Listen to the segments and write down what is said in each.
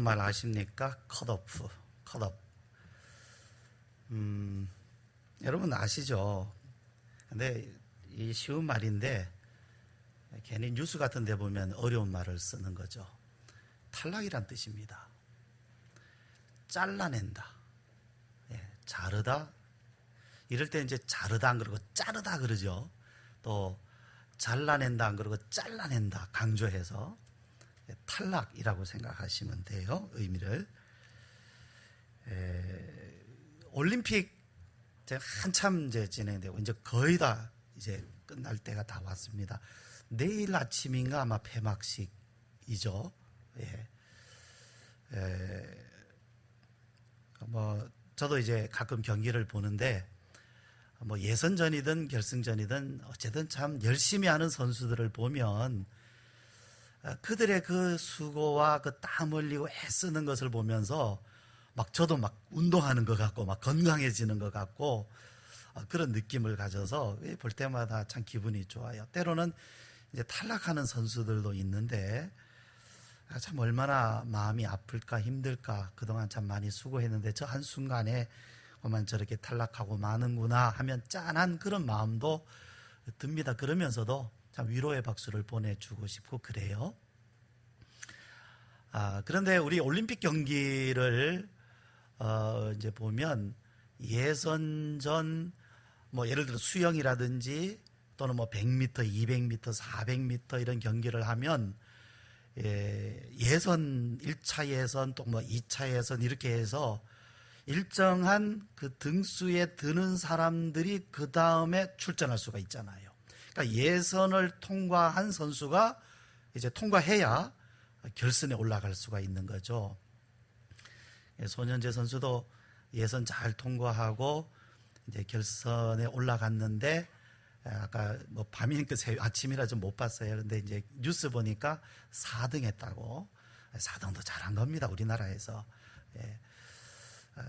말 아십니까? 컷오프, 컷업. 여러분 아시죠? 근데 이 쉬운 말인데 괜히 뉴스 같은 데 보면 어려운 말을 쓰는 거죠. 탈락이란 뜻입니다. 잘라낸다, 자르다. 이럴 때 이제 자르다 안 그러고 자르다 그러죠. 또 잘라낸다 안 그러고 잘라낸다 강조해서 탈락이라고 생각하시면 돼요. 의미를. 올림픽 제가 한참 이제 진행되고 이제 거의 다 이제 끝날 때가 다 왔습니다. 내일 아침인가 아마 폐막식이죠. 뭐 저도 이제 가끔 경기를 보는데 뭐 예선전이든 결승전이든 어쨌든 참 열심히 하는 선수들을 보면 그들의 그 수고와 그 땀 흘리고 애쓰는 것을 보면서 막 저도 막 운동하는 것 같고 막 건강해지는 것 같고 그런 느낌을 가져서 볼 때마다 참 기분이 좋아요. 때로는 이제 탈락하는 선수들도 있는데 참 얼마나 마음이 아플까 힘들까. 그동안 참 많이 수고했는데 저 한순간에 그만 저렇게 탈락하고 마는구나 하면 짠한 그런 마음도 듭니다. 그러면서도 참 위로의 박수를 보내주고 싶고 그래요. 그런데 우리 올림픽 경기를 이제 보면 예선전 뭐 예를 들어 수영이라든지 또는 뭐 100m, 200m, 400m 이런 경기를 하면 예선 1차 예선 또 뭐 2차 예선 이렇게 해서 일정한 그 등수에 드는 사람들이 그 다음에 출전할 수가 있잖아요. 그러니까 예선을 통과한 선수가 이제 통과해야 결선에 올라갈 수가 있는 거죠. 손현재 선수도 예선 잘 통과하고 이제 결선에 올라갔는데 아까 뭐 밤이니까 아침이라 좀 못 봤어요. 근데 이제 뉴스 보니까 4등 했다고. 4등도 잘한 겁니다, 우리나라에서.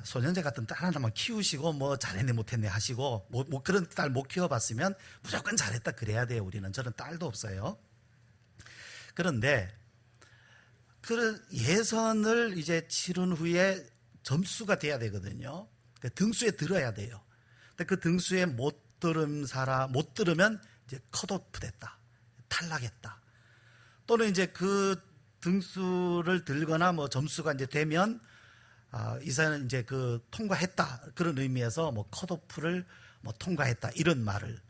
손현재 같은 딸 하나만 키우시고 뭐 잘했네 못했네 하시고 뭐 그런 딸 못 키워봤으면 무조건 잘했다 그래야 돼요. 우리는. 저는 딸도 없어요. 그런데 그 예선을 이제 치른 후에 점수가 돼야 되거든요. 그 등수에 들어야 돼요. 근데 그 등수에 못 들으면 이제 컷오프 됐다, 탈락했다. 또는 이제 그 등수를 들거나 뭐 점수가 이제 되면 이 사람은 이제 그 통과했다 그런 의미에서 뭐 컷오프를 뭐 통과했다 이런 말을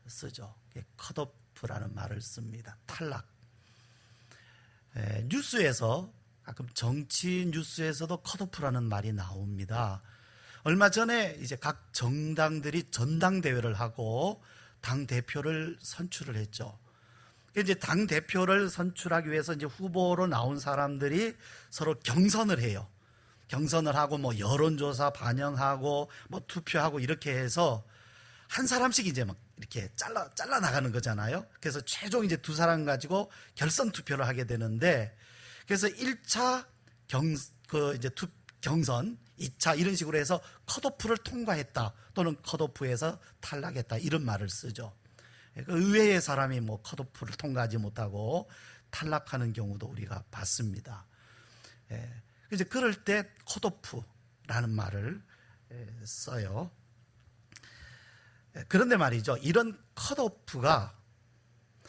쓰죠. 컷오프라는 말을 씁니다. 탈락. 뉴스에서 가끔 정치 뉴스에서도 컷오프라는 말이 나옵니다. 얼마 전에 이제 각 정당들이 전당대회를 하고 당 대표를 선출을 했죠. 이제 당 대표를 선출하기 위해서 이제 후보로 나온 사람들이 서로 경선을 해요. 경선을 하고 뭐 여론조사 반영하고 뭐 투표하고 이렇게 해서 한 사람씩 이제 막 이렇게 잘라 나가는 거잖아요. 그래서 최종 이제 두 사람 가지고 결선 투표를 하게 되는데 그래서 1차 경선, 2차 이런 식으로 해서 컷오프를 통과했다 또는 컷오프에서 탈락했다 이런 말을 쓰죠. 의외의 사람이 뭐 컷오프를 통과하지 못하고 탈락하는 경우도 우리가 봤습니다. 이제 그럴 때 컷오프라는 말을 써요. 그런데 말이죠. 이런 컷오프가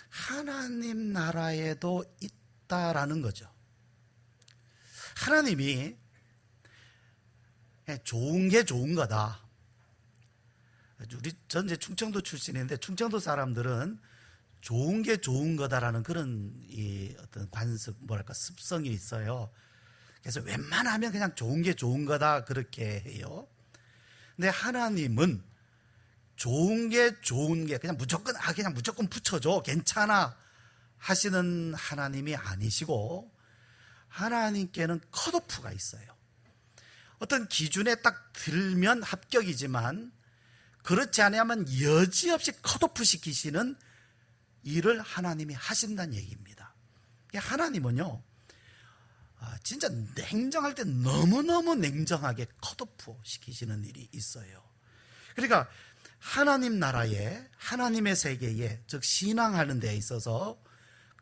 하나님 나라에도 있다라는 거죠. 하나님이 좋은 게 좋은 거다. 전 이제 충청도 출신인데 충청도 사람들은 좋은 게 좋은 거다라는 그런 어떤 습성이 있어요. 그래서 웬만하면 그냥 좋은 게 좋은 거다 그렇게 해요. 근데 하나님은 좋은 게 그냥 무조건 붙여줘 괜찮아 하시는 하나님이 아니시고 하나님께는 컷오프가 있어요. 어떤 기준에 딱 들면 합격이지만 그렇지 않으면 여지없이 컷오프 시키시는 일을 하나님이 하신다는 얘기입니다. 하나님은요 진짜 냉정할 때 너무너무 냉정하게 컷오프 시키시는 일이 있어요. 그러니까 하나님 나라에 하나님의 세계에 즉 신앙하는 데에 있어서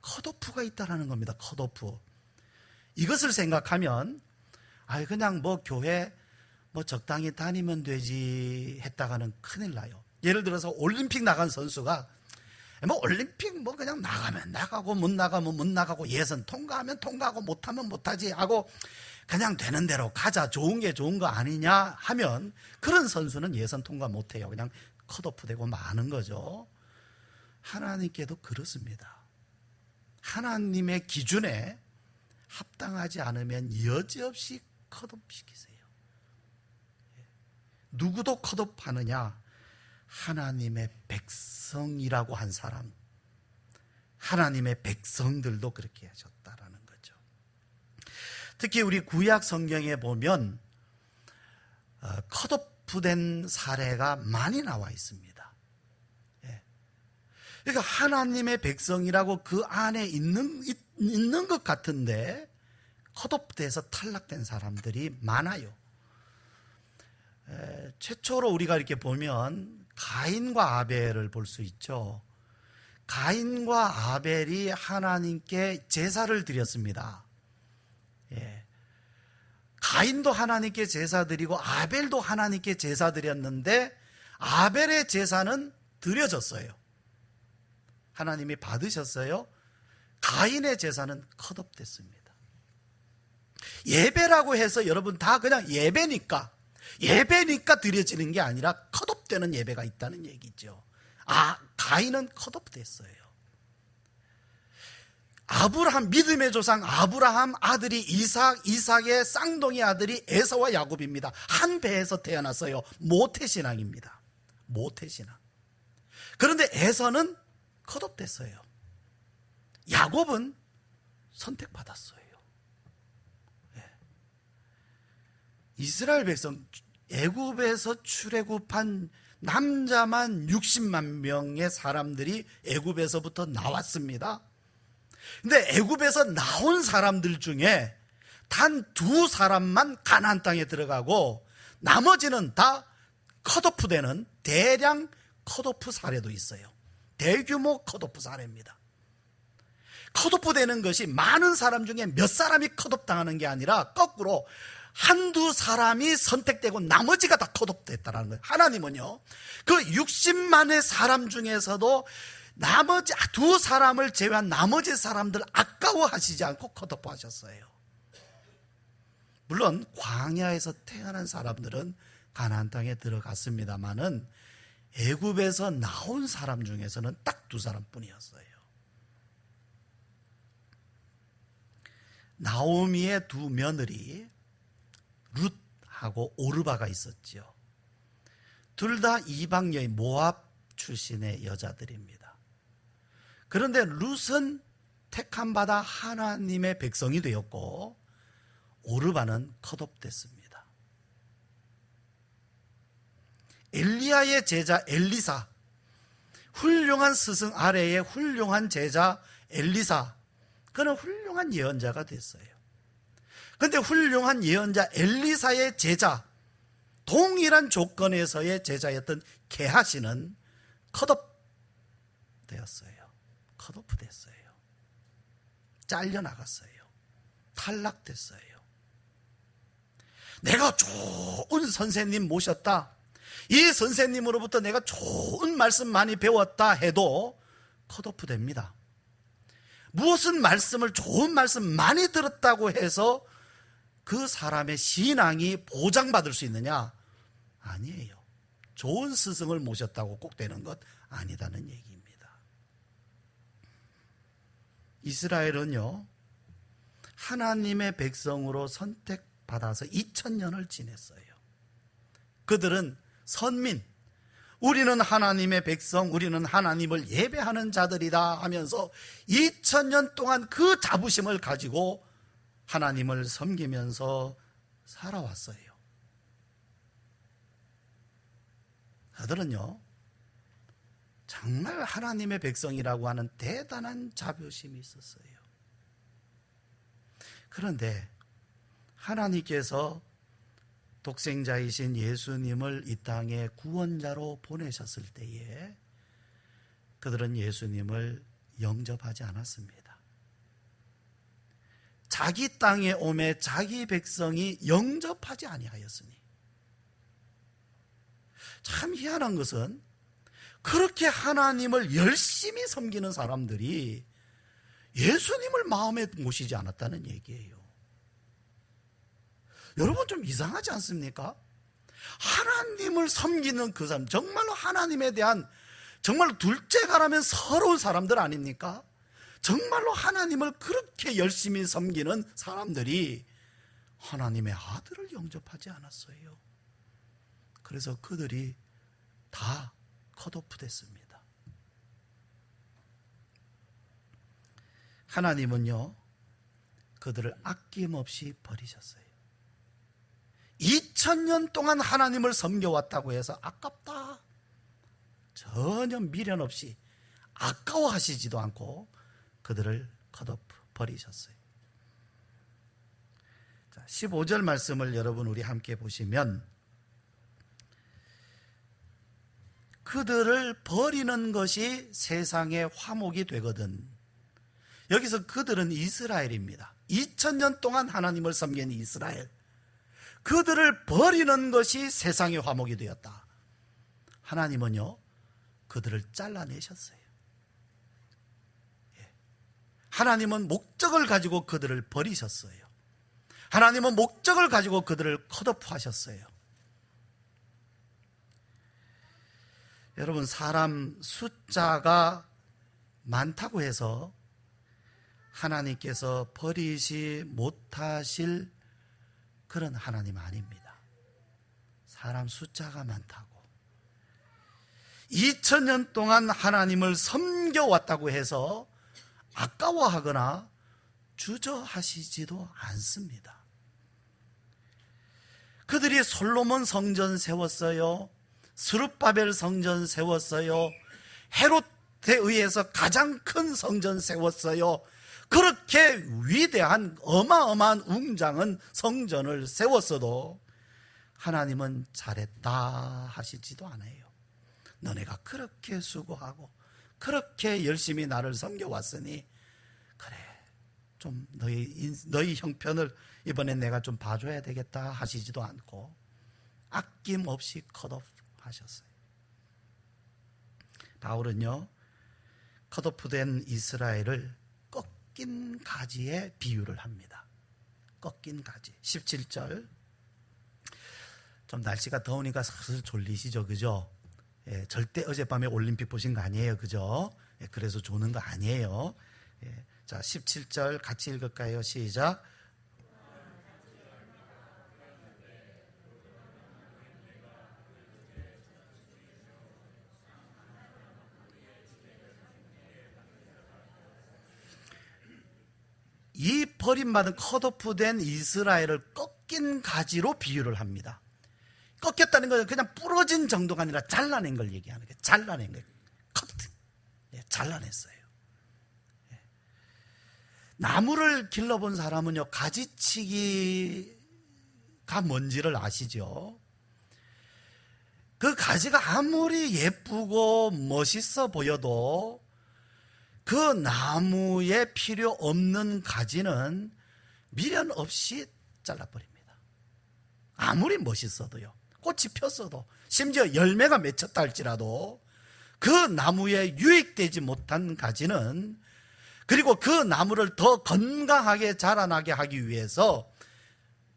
컷오프가 있다라는 겁니다. 컷오프. 이것을 생각하면 그냥 뭐 교회 뭐 적당히 다니면 되지 했다가는 큰일 나요. 예를 들어서 올림픽 나간 선수가 뭐 올림픽 뭐 그냥 나가면 나가고 못 나가면 못 나가고 예선 통과하면 통과하고 못하면 못하지 하고 그냥 되는 대로 가자, 좋은 게 좋은 거 아니냐 하면 그런 선수는 예선 통과 못해요. 그냥 컷오프 되고 마는 거죠. 하나님께도 그렇습니다. 하나님의 기준에 합당하지 않으면 여지없이 컷오프 시키세요. 누구도 컷오프 하느냐? 하나님의 백성이라고 한 사람, 하나님의 백성들도 그렇게 하셨다라는 거죠. 특히 우리 구약 성경에 보면 컷오프된 사례가 많이 나와 있습니다. 그러니까 하나님의 백성이라고 그 안에 있는 것 같은데 컷오프돼서 탈락된 사람들이 많아요. 최초로 우리가 이렇게 보면 가인과 아벨을 볼 수 있죠. 가인과 아벨이 하나님께 제사를 드렸습니다. 가인도 하나님께 제사 드리고 아벨도 하나님께 제사 드렸는데 아벨의 제사는 드려졌어요. 하나님이 받으셨어요. 가인의 제사는 컷오프됐습니다. 예배라고 해서 여러분 다 그냥 예배니까 드려지는 게 아니라 컷오프되는 예배가 있다는 얘기죠. 가인은 컷오프됐어요. 아브라함, 믿음의 조상 아브라함 아들이 이삭의 쌍둥이 아들이 에서와 야곱입니다. 한 배에서 태어났어요. 모태신앙입니다. 모태신앙. 그런데 에서는 컷오프됐어요. 야곱은 선택받았어요. 이스라엘 백성 애굽에서 출애굽한 남자만 60만 명의 사람들이 애굽에서부터 나왔습니다. 근데 애굽에서 나온 사람들 중에 단 2사람만 가나안 땅에 들어가고 나머지는 다 컷오프되는 대량 컷오프 사례도 있어요. 대규모 컷오프 사례입니다. 컷오프되는 것이 많은 사람 중에 몇 사람이 컷오프 당하는 게 아니라 거꾸로 한두 사람이 선택되고 나머지가 다 컷오프됐다는 거예요. 하나님은요, 그 60만의 사람 중에서도 나머지 2사람을 제외한 나머지 사람들 아까워하시지 않고 컷오프 하셨어요. 물론 광야에서 태어난 사람들은 가나안 땅에 들어갔습니다만은 애굽에서 나온 사람 중에서는 딱 2사람뿐이었어요. 나오미의 2며느리 룻하고 오르바가 있었죠. 둘 다 이방 여인 모압 출신의 여자들입니다. 그런데 룻은 택함 받아 하나님의 백성이 되었고 오르바는 컷오프됐습니다. 엘리야의 제자 엘리사, 훌륭한 스승 아래의 훌륭한 제자 엘리사, 그는 훌륭한 예언자가 됐어요. 그런데 컷오프한 예언자 엘리사의 제자, 동일한 조건에서의 제자였던 게하시는 컷오프되었어요. 컷오프됐어요. 잘려나갔어요. 탈락됐어요. 내가 좋은 선생님 모셨다, 이 선생님으로부터 내가 좋은 말씀 많이 배웠다 해도 컷오프됩니다. 무슨 말씀을 좋은 말씀 많이 들었다고 해서 그 사람의 신앙이 보장받을 수 있느냐? 아니에요. 좋은 스승을 모셨다고 꼭 되는 것 아니다는 얘기입니다. 이스라엘은요, 하나님의 백성으로 선택받아서 2000년을 지냈어요. 그들은 선민, 우리는 하나님의 백성, 우리는 하나님을 예배하는 자들이다 하면서 2000년 동안 그 자부심을 가지고 하나님을 섬기면서 살아왔어요. 그들은요, 정말 하나님의 백성이라고 하는 대단한 자부심이 있었어요. 그런데 하나님께서 독생자이신 예수님을 이 땅에 구원자로 보내셨을 때에 그들은 예수님을 영접하지 않았습니다. 자기 땅에 오매 자기 백성이 영접하지 아니하였으니. 참 희한한 것은 그렇게 하나님을 열심히 섬기는 사람들이 예수님을 마음에 모시지 않았다는 얘기예요. 여러분 좀 이상하지 않습니까? 하나님을 섬기는 그 사람, 정말로 하나님에 대한 정말로 둘째가라면 서러운 사람들 아닙니까? 정말로 하나님을 그렇게 열심히 섬기는 사람들이 하나님의 아들을 영접하지 않았어요. 그래서 그들이 다 컷오프 됐습니다. 하나님은요, 그들을 아낌없이 버리셨어요. 2000년 동안 하나님을 섬겨왔다고 해서 아깝다, 전혀 미련 없이 아까워하시지도 않고 그들을 컷오프 버리셨어요. 자, 15절 말씀을 여러분 우리 함께 보시면, 그들을 버리는 것이 세상의 화목이 되거든. 여기서 그들은 이스라엘입니다. 2000년 동안 하나님을 섬긴 이스라엘, 그들을 버리는 것이 세상의 화목이 되었다. 하나님은요, 그들을 잘라내셨어요. 하나님은 목적을 가지고 그들을 버리셨어요. 하나님은 목적을 가지고 그들을 컷오프하셨어요. 여러분, 사람 숫자가 많다고 해서 하나님께서 버리지 못하실 그런 하나님 아닙니다. 사람 숫자가 많다고 2000년 동안 하나님을 섬겨왔다고 해서 아까워하거나 주저하시지도 않습니다. 그들이 솔로몬 성전 세웠어요. 스룹바벨 성전 세웠어요. 헤롯에 의해서 가장 큰 성전 세웠어요. 그렇게 위대한 어마어마한 웅장한 성전을 세웠어도 하나님은 잘했다 하시지도 않아요. 너네가 그렇게 수고하고 그렇게 열심히 나를 섬겨왔으니 그래, 좀 너희 형편을 이번엔 내가 좀 봐줘야 되겠다 하시지도 않고 아낌없이 컷오프 하셨어요. 바울은요, 컷오프된 이스라엘을 꺾인 가지에 비유를 합니다. 꺾인 가지. 17절. 좀 날씨가 더우니까 슬슬 졸리시죠, 그죠? 예, 절대 어젯밤에 올림픽 보신 거 아니에요, 그죠? 예, 그래서 조는 거 아니에요. 예, 자, 17절 같이 읽을까요? 시작. 이 버림받은 컷오프된 이스라엘을 꺾인 가지로 비유를 합니다. 꺾였다는 것은 그냥 부러진 정도가 아니라 잘라낸 걸 얘기하는 거예요. 잘라낸 거예요. 커트. 예, 잘라냈어요. 예. 나무를 길러본 사람은요, 가지치기가 뭔지를 아시죠? 그 가지가 아무리 예쁘고 멋있어 보여도 그 나무에 필요 없는 가지는 미련 없이 잘라버립니다. 아무리 멋있어도요, 꽃이 폈어도, 심지어 열매가 맺혔다 할지라도 그 나무에 유익되지 못한 가지는, 그리고 그 나무를 더 건강하게 자라나게 하기 위해서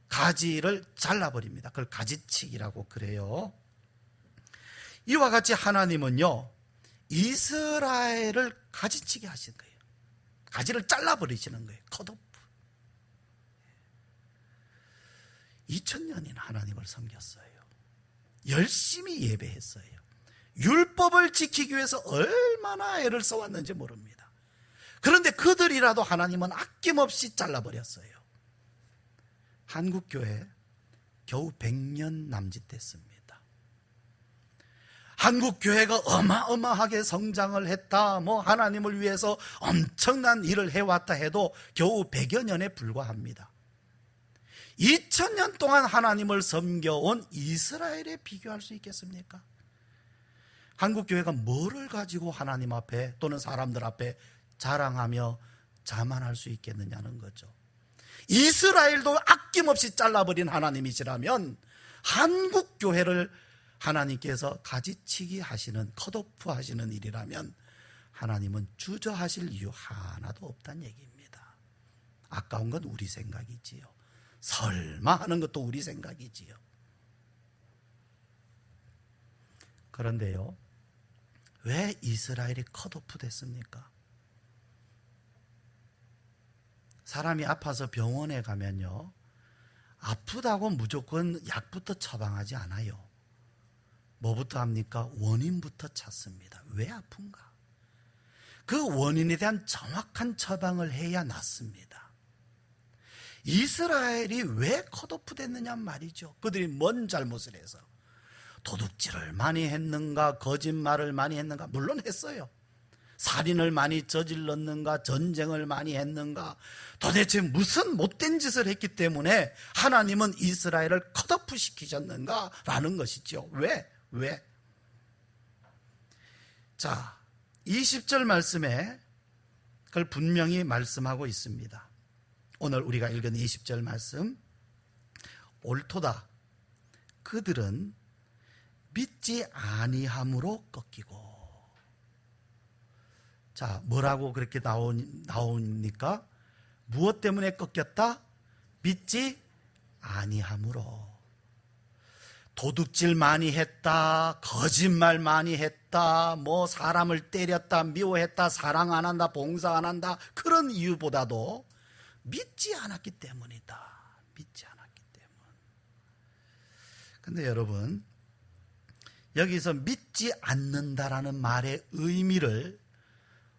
가지를 잘라버립니다. 그걸 가지치기라고 그래요. 이와 같이 하나님은요, 이스라엘을 가지치게 하신 거예요. 가지를 잘라버리시는 거예요. 컷오프. 2000년이나 하나님을 섬겼어요. 열심히 예배했어요. 율법을 지키기 위해서 얼마나 애를 써왔는지 모릅니다. 그런데 그들이라도 하나님은 아낌없이 잘라버렸어요. 한국교회 겨우 100년 남짓됐습니다. 한국교회가 어마어마하게 성장을 했다, 하나님을 위해서 엄청난 일을 해왔다 해도 겨우 100여 년에 불과합니다. 2000년 동안 하나님을 섬겨온 이스라엘에 비교할 수 있겠습니까? 한국교회가 뭐를 가지고 하나님 앞에 또는 사람들 앞에 자랑하며 자만할 수 있겠느냐는 거죠. 이스라엘도 아낌없이 잘라버린 하나님이시라면 한국 교회를 하나님께서 가지치기 하시는, 컷오프 하시는 일이라면 하나님은 주저하실 이유 하나도 없다는 얘기입니다. 아까운 건 우리 생각이지요. 설마 하는 것도 우리 생각이지요. 그런데요, 왜 이스라엘이 컷오프 됐습니까? 사람이 아파서 병원에 가면요, 아프다고 무조건 약부터 처방하지 않아요. 뭐부터 합니까? 원인부터 찾습니다. 왜 아픈가? 그 원인에 대한 정확한 처방을 해야 낫습니다. 이스라엘이 왜 컷오프 됐느냐 말이죠. 그들이 뭔 잘못을 해서 도둑질을 많이 했는가, 거짓말을 많이 했는가? 물론 했어요. 살인을 많이 저질렀는가, 전쟁을 많이 했는가, 도대체 무슨 못된 짓을 했기 때문에 하나님은 이스라엘을 컷오프 시키셨는가 라는 것이죠. 왜? 자, 20절 말씀에 그걸 분명히 말씀하고 있습니다. 오늘 우리가 읽은 20절 말씀, 옳도다. 그들은 믿지 아니함으로 꺾이고. 자, 뭐라고 그렇게 나오니까? 무엇 때문에 꺾였다? 믿지 아니함으로. 도둑질 많이 했다, 거짓말 많이 했다, 뭐 사람을 때렸다, 미워했다, 사랑 안 한다, 봉사 안 한다, 그런 이유보다도 믿지 않았기 때문이다. 믿지 않았기 때문. 근데 여러분, 여기서 믿지 않는다라는 말의 의미를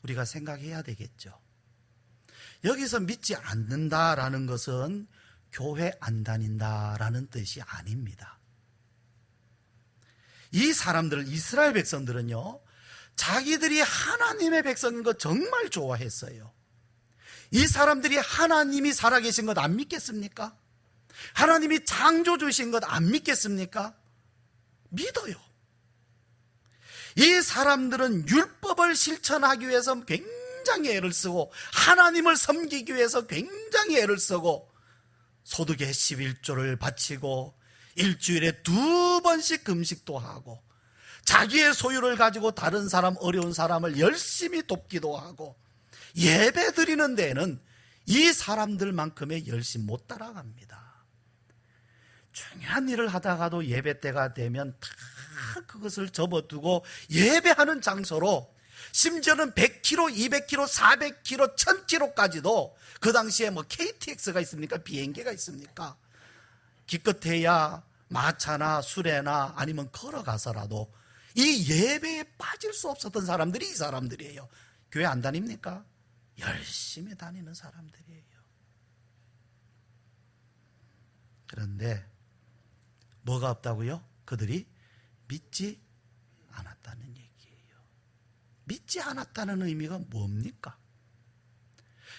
우리가 생각해야 되겠죠. 여기서 믿지 않는다라는 것은 교회 안 다닌다라는 뜻이 아닙니다. 이 사람들, 이스라엘 백성들은요, 자기들이 하나님의 백성인 거 정말 좋아했어요. 이 사람들이 하나님이 살아계신 것 안 믿겠습니까? 하나님이 창조주신 것 안 믿겠습니까? 믿어요. 이 사람들은 율법을 실천하기 위해서 굉장히 애를 쓰고, 하나님을 섬기기 위해서 굉장히 애를 쓰고, 소득의 11조를 바치고, 일주일에 2번씩 금식도 하고, 자기의 소유를 가지고 다른 사람, 어려운 사람을 열심히 돕기도 하고, 예배 드리는 데에는 이 사람들만큼의 열심 못 따라갑니다. 중요한 일을 하다가도 예배 때가 되면 다 그것을 접어두고 예배하는 장소로, 심지어는 100km, 200km, 400km, 1000km까지도, 그 당시에 뭐 KTX가 있습니까? 비행기가 있습니까? 기껏해야 마차나 수레나 아니면 걸어가서라도 이 예배에 빠질 수 없었던 사람들이 이 사람들이에요. 교회 안 다닙니까? 열심히 다니는 사람들이에요. 그런데 뭐가 없다고요? 그들이 믿지 않았다는 얘기예요. 믿지 않았다는 의미가 뭡니까?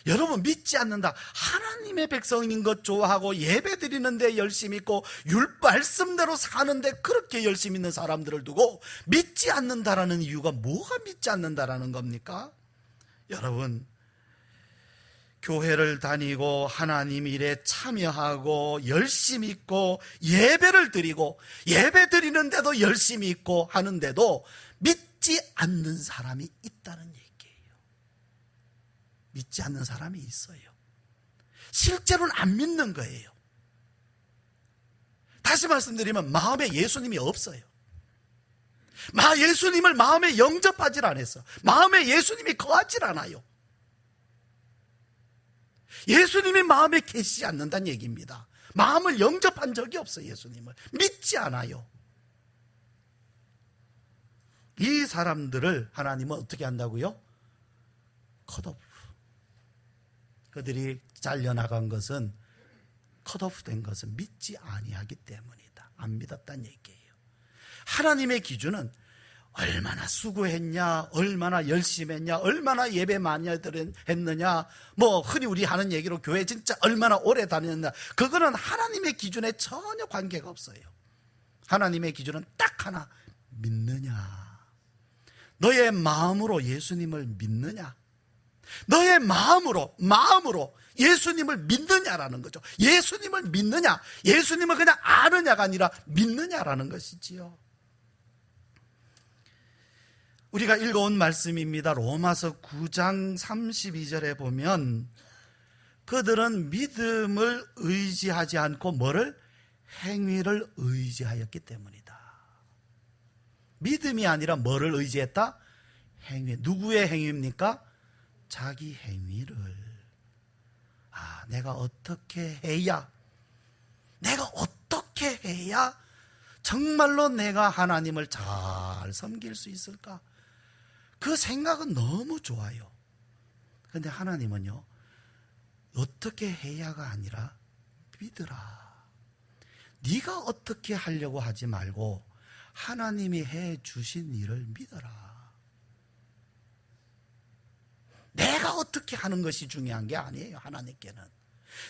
여러분, 믿지 않는다. 하나님의 백성인 것 좋아하고 예배 드리는데 열심히 있고 말씀대로 사는데 그렇게 열심히 있는 사람들을 두고 믿지 않는다라는 이유가 뭐가 믿지 않는다라는 겁니까? 여러분, 교회를 다니고 하나님 일에 참여하고 열심히 있고 예배를 드리고 예배 드리는데도 열심히 있고 하는데도 믿지 않는 사람이 있다는 얘기예요. 믿지 않는 사람이 있어요. 실제로는 안 믿는 거예요. 다시 말씀드리면 마음에 예수님이 없어요. 예수님을 마음에 영접하지 않았어. 마음에 예수님이 거하지 않아요. 예수님이 마음에 계시지 않는다는 얘기입니다. 마음을 영접한 적이 없어요. 예수님을 믿지 않아요. 이 사람들을 하나님은 어떻게 한다고요? 컷오프. 그들이 잘려나간 것은, 컷오프 된 것은 믿지 아니하기 때문이다. 안 믿었다는 얘기예요. 하나님의 기준은 얼마나 수고했냐, 얼마나 열심히 했냐, 얼마나 예배 많이 했느냐, 뭐 흔히 우리 하는 얘기로 교회 진짜 얼마나 오래 다녔냐, 그거는 하나님의 기준에 전혀 관계가 없어요. 하나님의 기준은 딱 하나, 믿느냐. 너의 마음으로 예수님을 믿느냐. 너의 마음으로 예수님을 믿느냐라는 거죠. 예수님을 믿느냐, 예수님을 그냥 아느냐가 아니라 믿느냐라는 것이지요. 우리가 읽어온 말씀입니다. 로마서 9장 32절에 보면 그들은 믿음을 의지하지 않고 뭐를? 행위를 의지하였기 때문이다. 믿음이 아니라 뭐를 의지했다? 행위. 누구의 행위입니까? 자기 행위를. 내가 어떻게 해야 정말로 내가 하나님을 잘 섬길 수 있을까? 그 생각은 너무 좋아요. 그런데 하나님은요, 어떻게 해야가 아니라 믿으라. 네가 어떻게 하려고 하지 말고 하나님이 해 주신 일을 믿어라. 내가 어떻게 하는 것이 중요한 게 아니에요. 하나님께는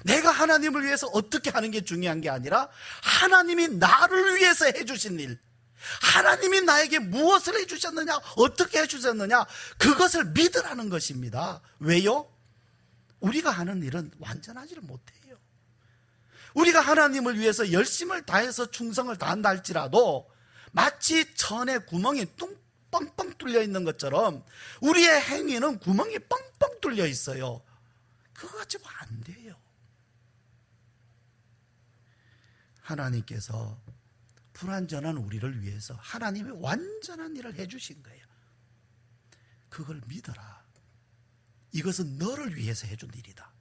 내가 하나님을 위해서 어떻게 하는 게 중요한 게 아니라 하나님이 나를 위해서 해주신 일, 하나님이 나에게 무엇을 해주셨느냐, 어떻게 해주셨느냐, 그것을 믿으라는 것입니다. 왜요? 우리가 하는 일은 완전하지를 못해요. 우리가 하나님을 위해서 열심을 다해서 충성을 다한다 할지라도 마치 천에 구멍이 뻥뻥 뚫려 있는 것처럼 우리의 행위는 구멍이 뻥뻥 뚫려 있어요. 그거 가지고 안 돼요. 하나님께서 불완전한 우리를 위해서 하나님이 완전한 일을 해주신 거예요. 그걸 믿어라. 이것은 너를 위해서 해준 일이다.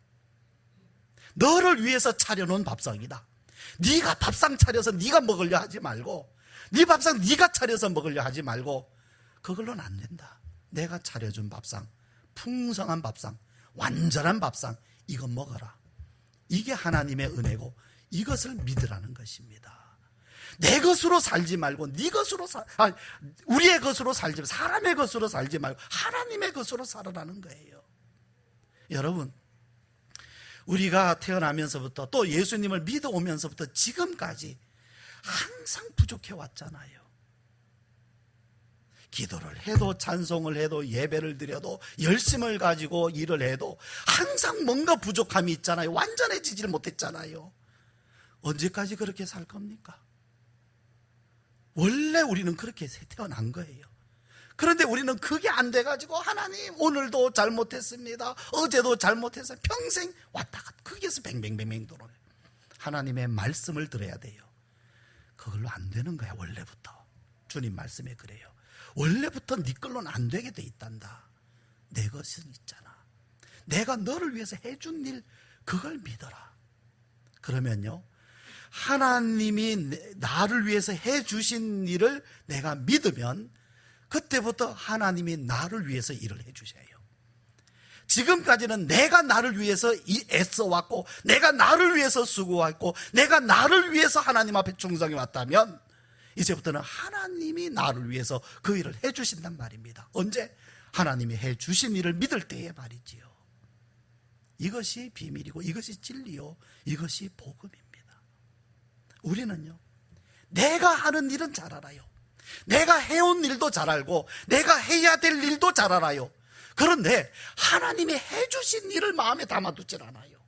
너를 위해서 차려놓은 밥상이다. 네가 밥상 차려서 네가 먹으려 하지 말고, 네 밥상 네가 차려서 먹으려 하지 말고, 그걸로는 안 된다. 내가 차려준 밥상, 풍성한 밥상, 완전한 밥상, 이거 먹어라. 이게 하나님의 은혜고 이것을 믿으라는 것입니다. 내 것으로 살지 말고 네 것으로 우리의 것으로 살지 말고, 사람의 것으로 살지 말고 하나님의 것으로 살아라는 거예요. 여러분, 우리가 태어나면서부터 또 예수님을 믿어오면서부터 지금까지 항상 부족해 왔잖아요. 기도를 해도, 찬송을 해도, 예배를 드려도, 열심을 가지고 일을 해도 항상 뭔가 부족함이 있잖아요. 완전해지질 못했잖아요. 언제까지 그렇게 살 겁니까? 원래 우리는 그렇게 태어난 거예요. 그런데 우리는 그게 안 돼가지고 하나님 오늘도 잘못했습니다, 어제도 잘못했어요, 평생 왔다 갔다 거기에서 뱅뱅뱅뱅 돌아요. 하나님의 말씀을 들어야 돼요. 그걸로 안 되는 거야. 원래부터 주님 말씀에 그래요. 원래부터 네 걸로는 안 되게 돼 있단다. 내 것은 있잖아. 내가 너를 위해서 해준 일, 그걸 믿어라. 그러면요, 하나님이 나를 위해서 해주신 일을 내가 믿으면 그때부터 하나님이 나를 위해서 일을 해주셔요. 지금까지는 내가 나를 위해서 애써왔고, 내가 나를 위해서 수고했고, 내가 나를 위해서 하나님 앞에 충성해 왔다면 이제부터는 하나님이 나를 위해서 그 일을 해주신단 말입니다. 언제? 하나님이 해주신 일을 믿을 때에 말이지요. 이것이 비밀이고 이것이 진리요, 이것이 복음입니다. 우리는요, 내가 하는 일은 잘 알아요. 내가 해온 일도 잘 알고 내가 해야 될 일도 잘 알아요. 그런데 하나님이 해주신 일을 마음에 담아두질 않아요.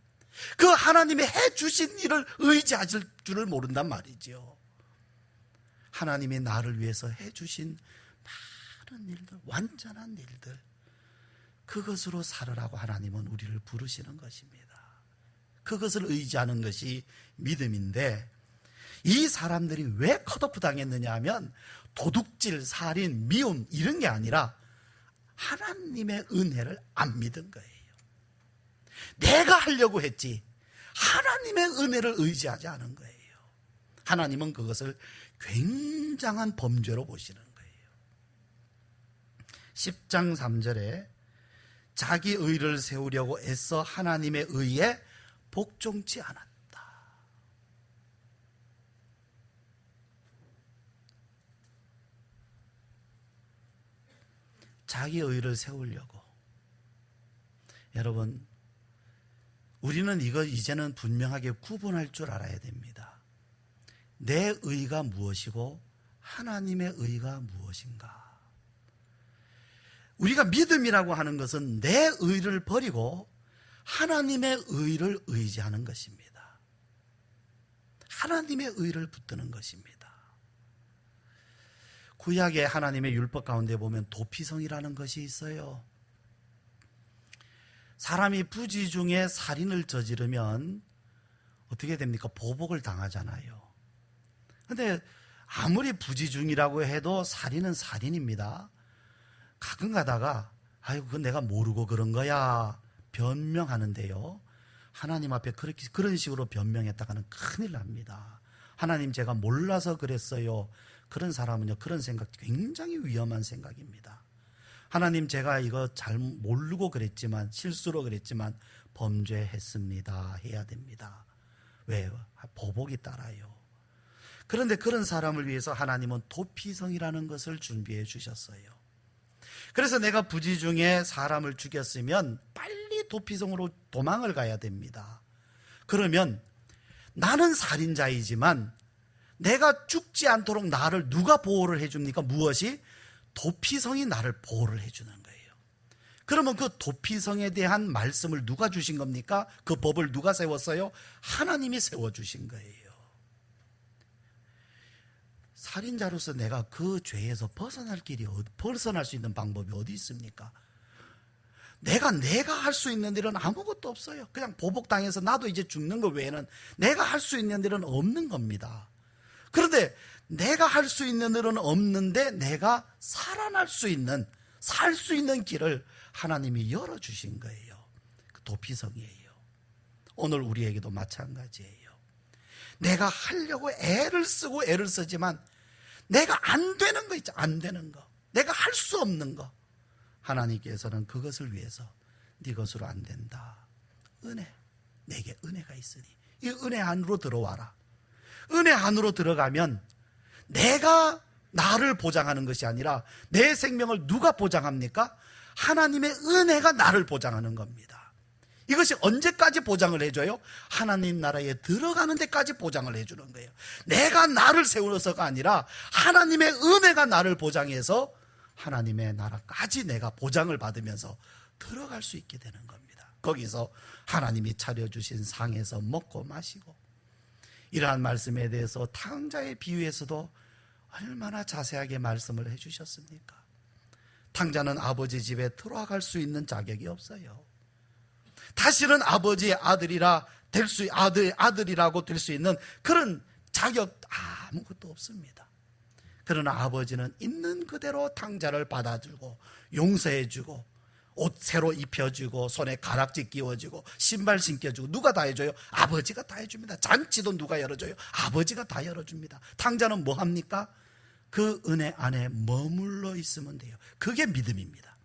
그 하나님이 해주신 일을 의지하실 줄을 모른단 말이죠. 하나님이 나를 위해서 해주신 많은 일들, 완전한 일들, 그것으로 살으라고 하나님은 우리를 부르시는 것입니다. 그것을 의지하는 것이 믿음인데, 이 사람들이 왜 컷오프 당했느냐 하면 도둑질, 살인, 미움 이런 게 아니라 하나님의 은혜를 안 믿은 거예요. 내가 하려고 했지 하나님의 은혜를 의지하지 않은 거예요. 하나님은 그것을 굉장한 범죄로 보시는 거예요. 10장 3절에 자기 의를 세우려고 애써 하나님의 의에 복종치 않았다. 자기 의를 세우려고. 여러분, 우리는 이거 이제는 분명하게 구분할 줄 알아야 됩니다. 내 의가 무엇이고 하나님의 의가 무엇인가. 우리가 믿음이라고 하는 것은 내 의를 버리고 하나님의 의를 의지하는 것입니다. 하나님의 의를 붙드는 것입니다. 구약의 하나님의 율법 가운데 보면 도피성이라는 것이 있어요. 사람이 부지 중에 살인을 저지르면 어떻게 됩니까? 보복을 당하잖아요. 근데 아무리 부지 중이라고 해도 살인은 살인입니다. 가끔 가다가 아이고 그건 내가 모르고 그런 거야 변명하는데요, 하나님 앞에 그런 식으로 변명했다가는 큰일 납니다. 하나님 제가 몰라서 그랬어요. 그런 사람은요, 그런 생각 굉장히 위험한 생각입니다. 하나님 제가 이거 잘 모르고 그랬지만, 실수로 그랬지만 범죄했습니다 해야 됩니다. 왜요? 보복이 따라요. 그런데 그런 사람을 위해서 하나님은 도피성이라는 것을 준비해 주셨어요. 그래서 내가 부지 중에 사람을 죽였으면 빨리 도피성으로 도망을 가야 됩니다. 그러면 나는 살인자이지만 내가 죽지 않도록 나를 누가 보호를 해줍니까? 무엇이? 도피성이 나를 보호를 해주는 거예요. 그러면 그 도피성에 대한 말씀을 누가 주신 겁니까? 그 법을 누가 세웠어요? 하나님이 세워주신 거예요. 살인자로서 내가 그 죄에서 벗어날 수 있는 방법이 어디 있습니까? 내가 할 수 있는 일은 아무것도 없어요. 그냥 보복당해서 나도 이제 죽는 것 외에는 내가 할 수 있는 일은 없는 겁니다. 그런데 내가 할 수 있는 일은 없는데 내가 살아날 수 있는, 살 수 있는 길을 하나님이 열어주신 거예요. 그 도피성이에요. 오늘 우리에게도 마찬가지예요. 내가 하려고 애를 쓰지만 내가 안 되는 거 있죠. 안 되는 거, 내가 할 수 없는 거, 하나님께서는 그것을 위해서 네 것으로 안 된다. 은혜, 내게 은혜가 있으니 이 은혜 안으로 들어와라. 은혜 안으로 들어가면 내가 나를 보장하는 것이 아니라 내 생명을 누가 보장합니까? 하나님의 은혜가 나를 보장하는 겁니다. 이것이 언제까지 보장을 해줘요? 하나님 나라에 들어가는 데까지 보장을 해주는 거예요. 내가 나를 세워서가 아니라 하나님의 은혜가 나를 보장해서 하나님의 나라까지 내가 보장을 받으면서 들어갈 수 있게 되는 겁니다. 거기서 하나님이 차려주신 상에서 먹고 마시고, 이러한 말씀에 대해서 탕자의 비유에서도 얼마나 자세하게 말씀을 해주셨습니까? 탕자는 아버지 집에 들어갈 수 있는 자격이 없어요. 다시는 아버지의 아들이라고 될 수 있는 그런 자격 아무것도 없습니다. 그러나 아버지는 있는 그대로 탕자를 받아주고 용서해주고 옷 새로 입혀주고 손에 가락지 끼워주고 신발 신겨주고, 누가 다 해줘요? 아버지가 다 해줍니다. 잔치도 누가 열어줘요? 아버지가 다 열어줍니다. 탕자는 뭐 합니까? 그 은혜 안에 머물러 있으면 돼요. 그게 믿음입니다.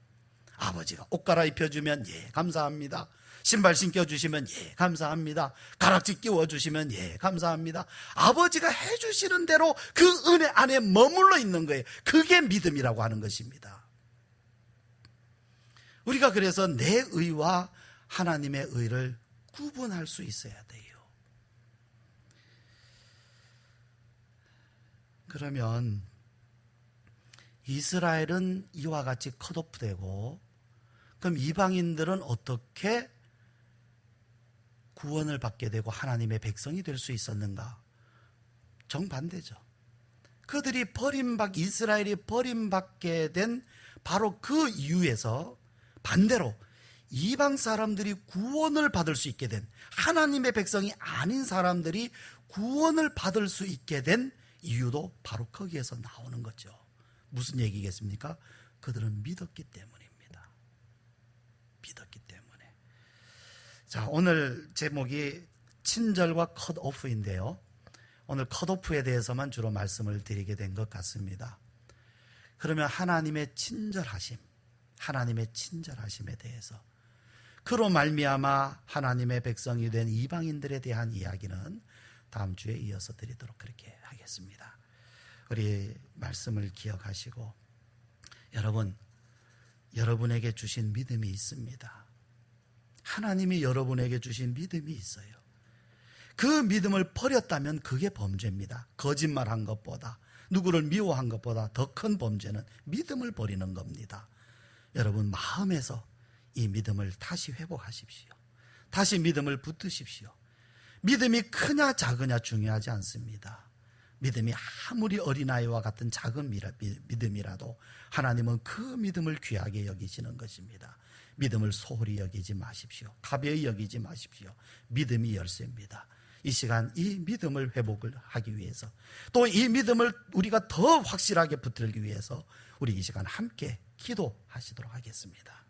아버지가 옷 갈아입혀주면 예 감사합니다. 신발 신겨주시면 예 감사합니다. 가락지 끼워주시면 예 감사합니다. 아버지가 해주시는 대로 그 은혜 안에 머물러 있는 거예요. 그게 믿음이라고 하는 것입니다. 우리가 그래서 내 의와 하나님의 의를 구분할 수 있어야 돼요. 그러면 이스라엘은 이와 같이 컷오프되고, 그럼 이방인들은 어떻게 구원을 받게 되고 하나님의 백성이 될 수 있었는가? 정반대죠. 그들이 이스라엘이 버림받게 된 바로 그 이유에서 반대로 이방 사람들이 구원을 받을 수 있게 된, 하나님의 백성이 아닌 사람들이 구원을 받을 수 있게 된 이유도 바로 거기에서 나오는 거죠. 무슨 얘기겠습니까? 그들은 믿었기 때문입니다. 믿었기 때문에. 자, 오늘 제목이 친절과 컷오프인데요, 오늘 컷오프에 대해서만 주로 말씀을 드리게 된 것 같습니다. 그러면 하나님의 친절하심에 대해서, 그로 말미암아 하나님의 백성이 된 이방인들에 대한 이야기는 다음 주에 이어서 드리도록 그렇게 하겠습니다. 우리 말씀을 기억하시고, 여러분에게 주신 믿음이 있습니다. 하나님이 여러분에게 주신 믿음이 있어요. 그 믿음을 버렸다면 그게 범죄입니다. 거짓말한 것보다, 누구를 미워한 것보다 더 큰 범죄는 믿음을 버리는 겁니다. 여러분 마음에서 이 믿음을 다시 회복하십시오. 다시 믿음을 붙드십시오. 믿음이 크냐 작으냐 중요하지 않습니다. 믿음이 아무리 어린아이와 같은 작은 믿음이라도 하나님은 그 믿음을 귀하게 여기시는 것입니다. 믿음을 소홀히 여기지 마십시오. 가벼이 여기지 마십시오. 믿음이 열쇠입니다. 이 시간 이 믿음을 회복을 하기 위해서, 또 이 믿음을 우리가 더 확실하게 붙들기 위해서 우리 이 시간 함께 기도하시도록 하겠습니다.